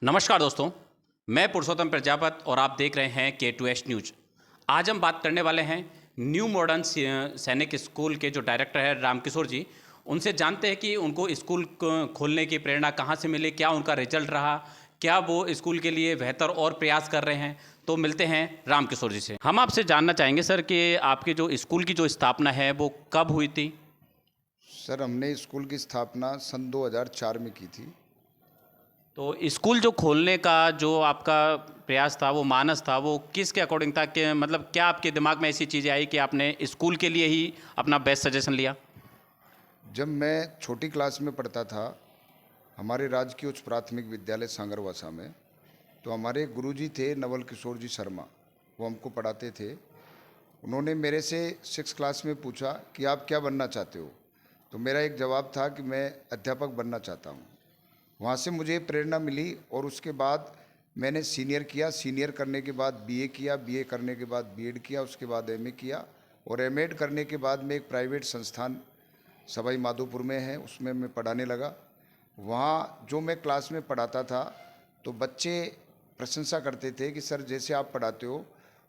नमस्कार दोस्तों, मैं पुरुषोत्तम प्रजापत और आप देख रहे हैं K2S न्यूज। आज हम बात करने वाले हैं न्यू मॉडर्न सैनिक स्कूल के जो डायरेक्टर हैं रामकिशोर जी। उनसे जानते हैं कि उनको स्कूल खोलने की प्रेरणा कहाँ से मिली, क्या उनका रिजल्ट रहा, क्या वो स्कूल के लिए बेहतर और प्रयास कर रहे हैं। तो मिलते हैं रामकिशोर जी से। हम आपसे जानना चाहेंगे सर कि आपके जो स्कूल की जो स्थापना है वो कब हुई थी। सर, हमने स्कूल की स्थापना सन 2004 में की थी। तो स्कूल जो खोलने का जो आपका प्रयास था, वो मानस था, वो किसके अकॉर्डिंग था कि मतलब क्या आपके दिमाग में ऐसी चीज़ें आई कि आपने स्कूल के लिए ही अपना बेस्ट सजेशन लिया? जब मैं छोटी क्लास में पढ़ता था हमारे राजकीय उच्च प्राथमिक विद्यालय सांगरवासा में, तो हमारे गुरुजी थे नवल किशोर जी शर्मा। वो हमको पढ़ाते थे। उन्होंने मेरे से 6 क्लास में पूछा कि आप क्या बनना चाहते हो। तो मेरा एक जवाब था कि मैं अध्यापक बनना चाहता हूँ। वहाँ से मुझे प्रेरणा मिली और उसके बाद मैंने सीनियर किया। सीनियर करने के बाद बीए किया, बीए करने के बाद बीएड किया, उसके बाद एमए किया और एमएड करने के बाद मैं एक प्राइवेट संस्थान सवाई माधोपुर में है, उसमें मैं पढ़ाने लगा। वहाँ जो मैं क्लास में पढ़ाता था तो बच्चे प्रशंसा करते थे कि सर जैसे आप पढ़ाते हो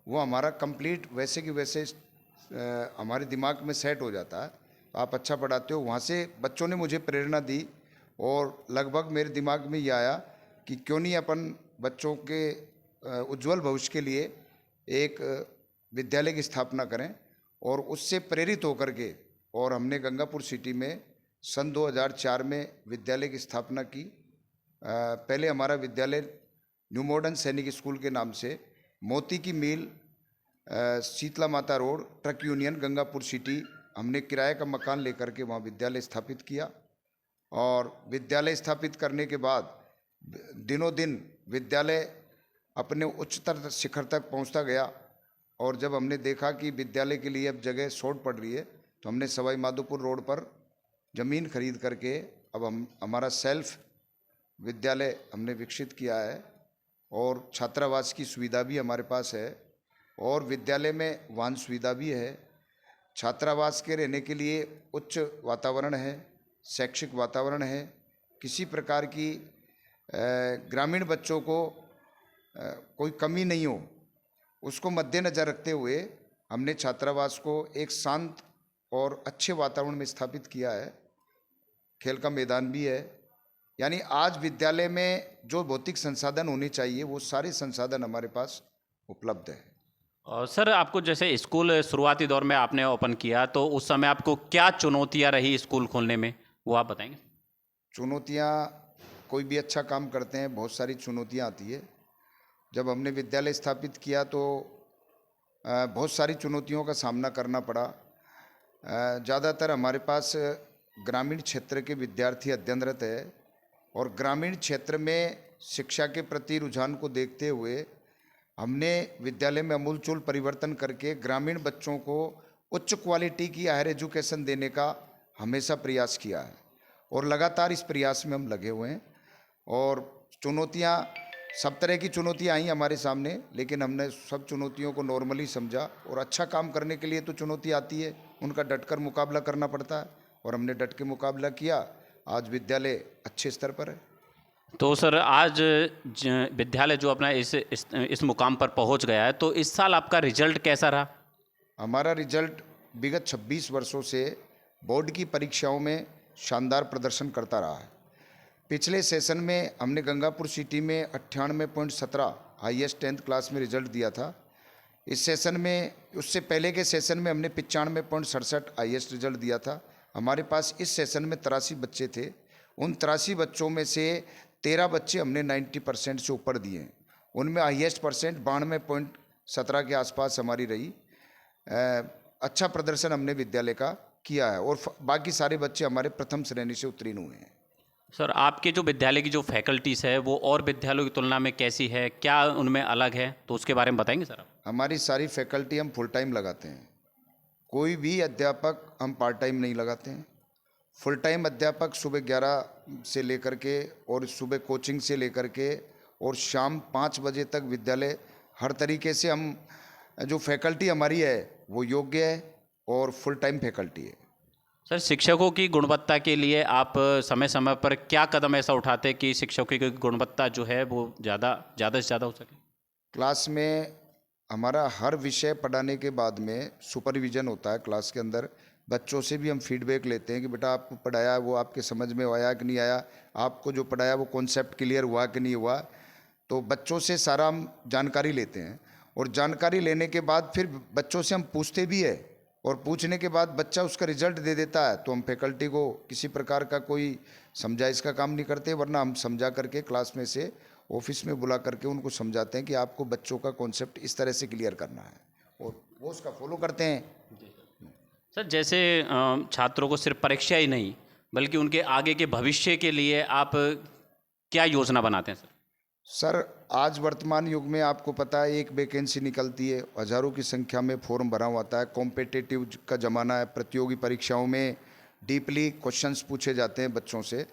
वो हमारा कंप्लीट वैसे कि वैसे हमारे दिमाग में सेट हो जाता है। तो आप अच्छा पढ़ाते हो। वहाँ से बच्चों ने मुझे प्रेरणा दी और लगभग मेरे दिमाग में ये आया कि क्यों नहीं अपन बच्चों के उज्जवल भविष्य के लिए एक विद्यालय की स्थापना करें। और उससे प्रेरित होकर के और हमने गंगापुर सिटी में सन 2004 में विद्यालय की स्थापना की। पहले हमारा विद्यालय न्यू मॉडर्न सैनिक स्कूल के नाम से मोती की मील, शीतला माता road, truck union, Gangapur city, हमने किराए का मकान लेकर के वहाँ विद्यालय स्थापित किया। और विद्यालय स्थापित करने के बाद दिनों दिन विद्यालय अपने उच्चतर शिखर तक पहुंचता गया। और जब हमने देखा कि विद्यालय के लिए अब जगह शॉर्ट पड़ रही है तो हमने सवाई माधोपुर रोड पर ज़मीन खरीद करके अब हम हमारा सेल्फ विद्यालय हमने विकसित किया है। और छात्रावास की सुविधा भी हमारे पास है और विद्यालय में वाहन सुविधा भी है। छात्रावास के रहने के लिए उच्च वातावरण है, शैक्षिक वातावरण है। किसी प्रकार की ग्रामीण बच्चों को कोई कमी नहीं हो, उसको मद्देनज़र रखते हुए हमने छात्रावास को एक शांत और अच्छे वातावरण में स्थापित किया है। खेल का मैदान भी है। यानी आज विद्यालय में जो भौतिक संसाधन होने चाहिए वो सारे संसाधन हमारे पास उपलब्ध है। और सर आपको जैसे स्कूल शुरुआती दौर में आपने ओपन किया तो उस समय आपको क्या चुनौतियाँ रही स्कूल खोलने में, वो आप बताएंगे? चुनौतियाँ, कोई भी अच्छा काम करते हैं बहुत सारी चुनौतियाँ आती है। जब हमने विद्यालय स्थापित किया तो बहुत सारी चुनौतियों का सामना करना पड़ा। ज़्यादातर हमारे पास ग्रामीण क्षेत्र के विद्यार्थी अध्ययनरत है और ग्रामीण क्षेत्र में शिक्षा के प्रति रुझान को देखते हुए हमने विद्यालय में अमूलचूल परिवर्तन करके ग्रामीण बच्चों को उच्च क्वालिटी की हायर एजुकेशन देने का हमेशा प्रयास किया है और लगातार इस प्रयास में हम लगे हुए हैं। और चुनौतियाँ, सब तरह की चुनौतियाँ आई हमारे सामने, लेकिन हमने सब चुनौतियों को नॉर्मली समझा और अच्छा काम करने के लिए तो चुनौती आती है, उनका डटकर मुकाबला करना पड़ता है और हमने डट के मुकाबला किया। आज विद्यालय अच्छे स्तर पर है। तो सर आज विद्यालय जो अपना इस मुकाम पर पहुंच गया है, तो इस साल आपका रिजल्ट कैसा रहा? हमारा रिजल्ट विगत 26 वर्षों से बोर्ड की परीक्षाओं में शानदार प्रदर्शन करता रहा है। पिछले सेशन में हमने गंगापुर सिटी में 98.17 हाईएस्ट 10th क्लास में रिजल्ट दिया था। इस सेशन में, उससे पहले के सेशन में हमने 95.67 हाईएस्ट रिजल्ट दिया था। हमारे पास इस सेशन में 83 बच्चे थे। उन 83 बच्चों में से 13 बच्चे हमने 90% से ऊपर दिए हैं। उनमें हाईएस्ट परसेंट 92.17 के आसपास हमारी रही। अच्छा प्रदर्शन हमने विद्यालय का किया है और बाकी सारे बच्चे हमारे प्रथम श्रेणी से उत्तीर्ण हुए हैं। सर आपके जो विद्यालय की जो फैकल्टीज़ है वो और विद्यालयों की तुलना में कैसी है, क्या उनमें अलग है, तो उसके बारे में बताएंगे सर आप? हमारी सारी फैकल्टी हम फुल टाइम लगाते हैं। कोई भी अध्यापक हम पार्ट टाइम नहीं लगाते हैं। फुल टाइम अध्यापक सुबह 11 से लेकर के और सुबह कोचिंग से लेकर के और शाम 5 बजे तक विद्यालय, हर तरीके से हम जो फैकल्टी हमारी है वो योग्य है और फुल टाइम फैकल्टी है। सर, शिक्षकों की गुणवत्ता के लिए आप समय समय पर क्या कदम ऐसा उठाते हैं कि शिक्षकों की गुणवत्ता जो है वो ज़्यादा से ज़्यादा हो सके? क्लास में हमारा हर विषय पढ़ाने के बाद में सुपरविजन होता है क्लास के अंदर। बच्चों से भी हम फीडबैक लेते हैं कि बेटा आपको पढ़ाया वो आपके समझ में आया कि नहीं आया, आपको जो पढ़ाया वो कॉन्सेप्ट क्लियर हुआ कि नहीं हुआ। तो बच्चों से सारा हम जानकारी लेते हैं और जानकारी लेने के बाद फिर बच्चों से हम पूछते भी है और पूछने के बाद बच्चा उसका रिजल्ट दे देता है तो हम फैकल्टी को किसी प्रकार का कोई समझाइश का काम नहीं करते, वरना हम समझा करके क्लास में से ऑफिस में बुला करके उनको समझाते हैं कि आपको बच्चों का कॉन्सेप्ट इस तरह से क्लियर करना है और वो उसका फॉलो करते हैं। सर, जैसे छात्रों को सिर्फ परीक्षा ही नहीं बल्कि उनके आगे के भविष्य के लिए आप क्या योजना बनाते हैं सर? सर, आज वर्तमान युग में आपको पता है एक वैकेंसी निकलती है, हज़ारों की संख्या में फॉर्म भरा हुआ आता है, कॉम्पिटिटिव का ज़माना है, प्रतियोगी परीक्षाओं में डीपली क्वेश्चंस पूछे जाते हैं बच्चों से।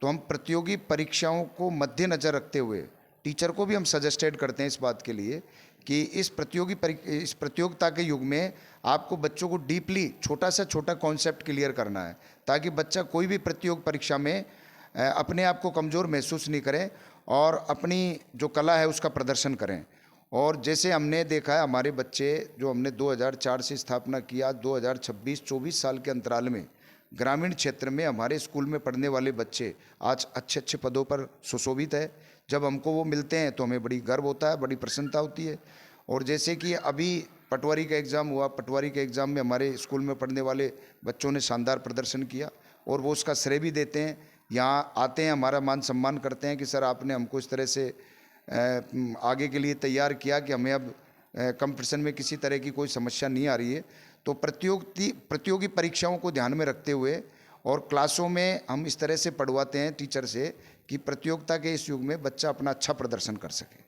तो हम प्रतियोगी परीक्षाओं को मद्देनज़र रखते हुए टीचर को भी हम सजेस्टेड करते हैं इस बात के लिए कि इस प्रतियोगिता के युग में आपको बच्चों को डीपली छोटा से छोटा कॉन्सेप्ट क्लियर करना है ताकि बच्चा कोई भी प्रतियोगी परीक्षा में अपने आप को कमज़ोर महसूस नहीं करें और अपनी जो कला है उसका प्रदर्शन करें। और जैसे हमने देखा है हमारे बच्चे जो हमने 2004 से स्थापना किया, 2026-24 साल के अंतराल में ग्रामीण क्षेत्र में हमारे स्कूल में पढ़ने वाले बच्चे आज अच्छे अच्छे पदों पर सुशोभित है। जब हमको वो मिलते हैं तो हमें बड़ी गर्व होता है, बड़ी प्रसन्नता होती है। और जैसे कि अभी पटवारी का एग्ज़ाम हुआ, पटवारी के एग्ज़ाम में हमारे स्कूल में पढ़ने वाले बच्चों ने शानदार प्रदर्शन किया और वो उसका श्रेय भी देते हैं। यहाँ आते हैं, हमारा मान सम्मान करते हैं कि सर आपने हमको इस तरह से आगे के लिए तैयार किया कि हमें अब कंपटीशन में किसी तरह की कोई समस्या नहीं आ रही है। तो प्रतियोगी परीक्षाओं को ध्यान में रखते हुए और क्लासों में हम इस तरह से पढ़वाते हैं टीचर से कि प्रतियोगिता के इस युग में बच्चा अपना अच्छा प्रदर्शन कर सके।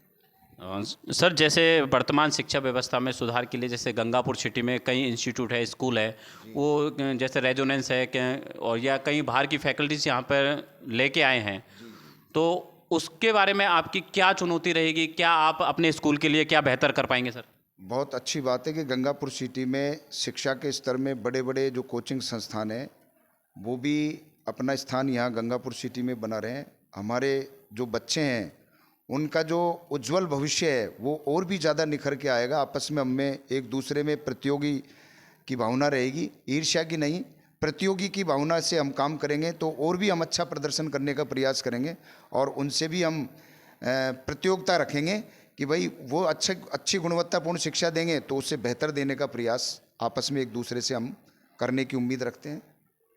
सर, जैसे वर्तमान शिक्षा व्यवस्था में सुधार के लिए जैसे गंगापुर सिटी में कई इंस्टीट्यूट है, स्कूल है, वो जैसे रेजोनेंस है और या कई बाहर की फैकल्टीज यहाँ पर लेके आए हैं, तो उसके बारे में आपकी क्या चुनौती रहेगी? क्या आप अपने स्कूल के लिए क्या बेहतर कर पाएंगे सर? बहुत अच्छी बात है कि गंगापुर सिटी में शिक्षा के स्तर में बड़े बड़े जो कोचिंग संस्थान हैं वो भी अपना स्थान यहाँ गंगापुर सिटी में बना रहे हैं। हमारे जो बच्चे हैं उनका जो उज्जवल भविष्य है वो और भी ज़्यादा निखर के आएगा। आपस में हमें एक दूसरे में प्रतियोगी की भावना रहेगी, ईर्ष्या की नहीं, प्रतियोगी की भावना से हम काम करेंगे तो और भी हम अच्छा प्रदर्शन करने का प्रयास करेंगे और उनसे भी हम प्रतियोगिता रखेंगे कि भाई वो अच्छी गुणवत्तापूर्ण शिक्षा देंगे तो उससे बेहतर देने का प्रयास आपस में एक दूसरे से हम करने की उम्मीद रखते हैं।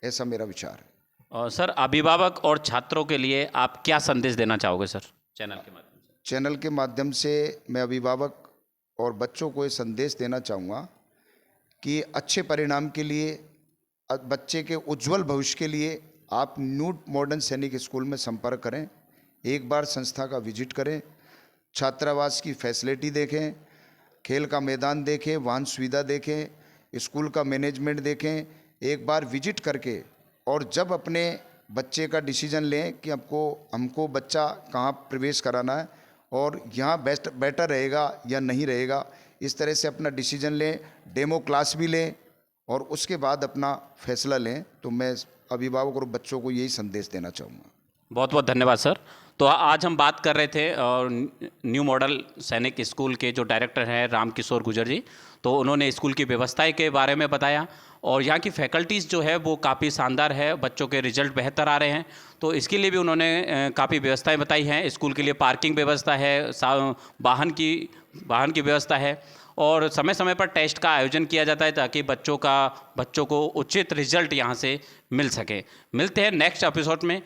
ऐसा मेरा विचार है। और सर, अभिभावक और छात्रों के लिए आप क्या संदेश देना चाहोगे सर चैनल के माध्यम से? चैनल के माध्यम से मैं अभिभावक और बच्चों को ये संदेश देना चाहूँगा कि अच्छे परिणाम के लिए, बच्चे के उज्जवल भविष्य के लिए आप न्यू मॉडर्न सैनिक स्कूल में संपर्क करें। एक बार संस्था का विजिट करें, छात्रावास की फैसिलिटी देखें, खेल का मैदान देखें, वाहन सुविधा देखें, स्कूल का मैनेजमेंट देखें। एक बार विजिट करके और जब अपने बच्चे का डिसीजन लें कि हमको बच्चा कहाँ प्रवेश कराना है और यहाँ बेटर रहेगा या नहीं रहेगा, इस तरह से अपना डिसीजन लें, डेमो क्लास भी लें और उसके बाद अपना फैसला लें। तो मैं अभिभावक और बच्चों को यही संदेश देना चाहूँगा। बहुत बहुत धन्यवाद सर। तो आज हम बात कर रहे थे न्यू मॉडल सैनिक स्कूल के जो डायरेक्टर हैं रामकिशोर गुर्जर जी, तो उन्होंने स्कूल की व्यवस्थाएं के बारे में बताया और यहाँ की फैकल्टीज़ जो है वो काफ़ी शानदार है, बच्चों के रिजल्ट बेहतर आ रहे हैं। तो इसके लिए भी उन्होंने काफ़ी व्यवस्थाएं बताई हैं। स्कूल के लिए पार्किंग व्यवस्था है, वाहन की व्यवस्था है और समय समय पर टेस्ट का आयोजन किया जाता है ताकि बच्चों को उचित रिजल्ट यहाँ से मिल सके। मिलते हैं नेक्स्ट एपिसोड में।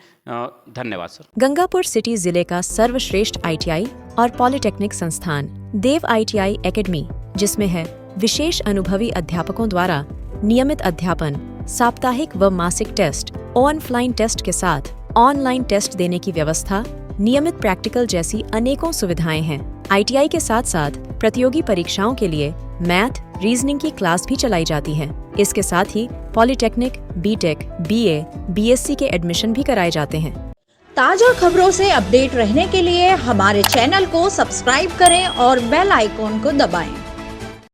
धन्यवाद सर। गंगापुर सिटी जिले का सर्वश्रेष्ठ ITI और पॉलिटेक्निक संस्थान देव ITI एकेडमी, जिसमें है विशेष अनुभवी अध्यापकों द्वारा नियमित अध्यापन, साप्ताहिक व मासिक टेस्ट, ऑनलाइन टेस्ट के साथ ऑनलाइन टेस्ट देने की व्यवस्था, नियमित प्रैक्टिकल जैसी अनेकों सुविधाएं हैं। ITI के साथ साथ प्रतियोगी परीक्षाओं के लिए मैथ, रीजनिंग की क्लास भी चलाई जाती है। इसके साथ ही पॉलिटेक्निक, BTech, BA, BSc के एडमिशन भी कराए जाते हैं। ताजा खबरों से अपडेट रहने के लिए हमारे चैनल को सब्सक्राइब करें और बेल आइकॉन को दबाएं।